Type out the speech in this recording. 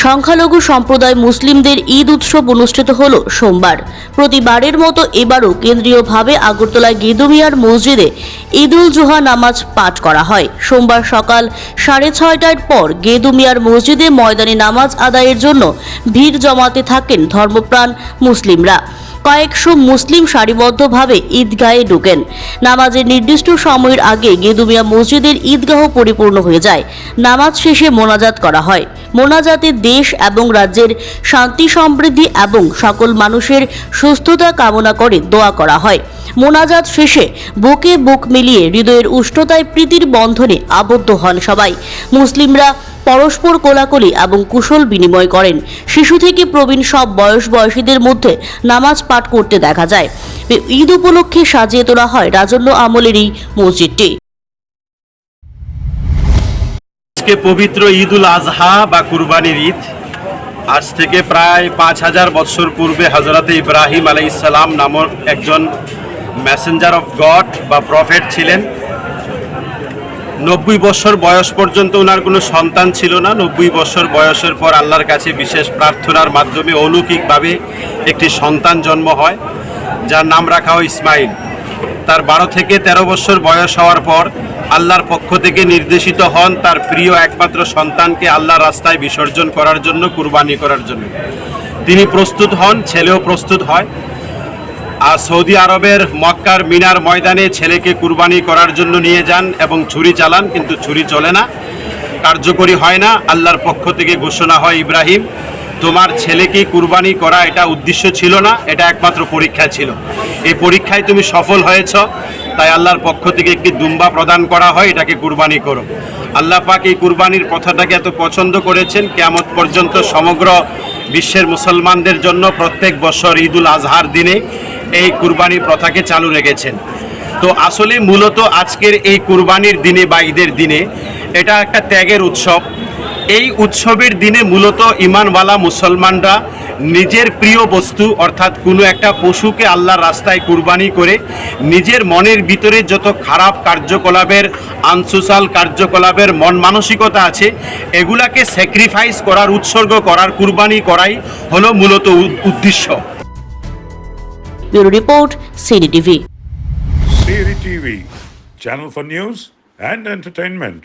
সংখ্যালঘু সম্প্রদায় মুসলিমদের ঈদ উৎসব অনুষ্ঠিত হল সোমবার। প্রতিবারের মতো এবারও কেন্দ্রীয়ভাবে আগরতলা গেদুমিয়ার মসজিদে ঈদ উল জুহা নামাজ পাঠ করা হয়। সোমবার সকাল 6:30টার পর গেদুমিয়ার মসজিদে ময়দানে নামাজ আদায়ের জন্য ভিড় জমাতে থাকেন ধর্মপ্রাণ মুসলিমরা। কয়েকশো মুসলিম সারিবদ্ধভাবে ঈদগাহে ঢোকেন। নামাজের নির্দিষ্ট সময়ের আগে গেদুমিয়া মসজিদের ঈদগাহ পরিপূর্ণ হয়ে যায়। নামাজ শেষে মোনাজাত করা হয়। মোনাজাতে দেশ এবং রাজ্যের শান্তি সমৃদ্ধি এবং সকল মানুষের সুস্থতা কামনা করে দোয়া করা হয়। মোনাজাত শেষে বুকে বুক মিলিয়ে হৃদয়ের উষ্ণতায় প্রীতির বন্ধনে আবদ্ধ হন সবাই। মুসলিমরা পরস্পর কোলাকুলি এবং কুশল বিনিময় করেন। শিশু থেকে প্রবীণ সব বয়সীদের মধ্যে নামাজ পাঠ করতে দেখা যায়। ঈদ উপলক্ষে সাজিয়ে তোলা হয় রাজন্য আমলের এই মসজিদটি। আজকে পবিত্র ঈদ উল আজহা বা কুরবানির ঈদ। আজ থেকে প্রায় 5000 বছর পূর্বে হযরতে ইব্রাহিম আলাইহিস সালাম নামক একজন মেসেঞ্জার অফ গড বা প্রফেট ছিলেন। 90 বছর বয়স পর্যন্ত ওনার কোনো সন্তান ছিল না। 90 বছর বয়সের পর আল্লাহর কাছে বিশেষ প্রার্থনার মাধ্যমে অলৌকিকভাবে একটি সন্তান জন্ম হয়, যার নাম রাখা হয় ইসমাইল। তার 12 থেকে 13 বছর বয়স হওয়ার পর আল্লাহর পক্ষ থেকে নির্দেশিত হন তার প্রিয় একমাত্র সন্তানকে আল্লাহর রাস্তায় বিসর্জন করার জন্য, কুরবানি করার জন্য। তিনি প্রস্তুত হন, ছেলেও প্রস্তুত হয়। আর সৌদি আরবের মক্কার মিনার ময়দানে ছেলেকে কুরবানি করার জন্য নিয়ে যান এবং ছুরি চালান, কিন্তু ছুরি চলে না, কার্যকরী হয় না। আল্লাহর পক্ষ থেকে ঘোষণা হয়, ইব্রাহিম, তোমার ছেলেকে কুরবানি করা এটা উদ্দেশ্য ছিল না, এটা একমাত্র পরীক্ষা ছিল। এই পরীক্ষায় তুমি সফল হয়েছ, তাই আল্লাহর পক্ষ থেকে একটি দুম্বা প্রদান করা হয়, এটাকে কুরবানি করো। আল্লাহ পাক এই কুরবানির প্রথাটাকে এত পছন্দ করেছেন, কিয়ামত পর্যন্ত সমগ্র বিশ্বের মুসলমানদের জন্য প্রত্যেক বছর ঈদ উল আজহার দিনে এই কুরবানি প্রথাকে চালু রেখেছেন। তো আসলে মূলত আজকের এই কুরবানির দিনে বা ঈদের দিনে এটা একটা ত্যাগের উৎসব। এই উৎসবের দিনে মূলত ঈমানওয়ালা মুসলমানরা নিজের প্রিয় বস্তু অর্থাৎ কোনো একটা পশুকে আল্লাহর রাস্তায় কুরবানি করে নিজের মনের ভিতরে যত খারাপ কার্যকলাপের, আনসোশাল কার্যকলাপের মন মানসিকতা আছে, এগুলাকে স্যাক্রিফাইস করার, উৎসর্গ করার, কুরবানি করাই হলো মূলত উদ্দেশ্য। Bureau report, CD TV. Siri TV, channel for news and entertainment.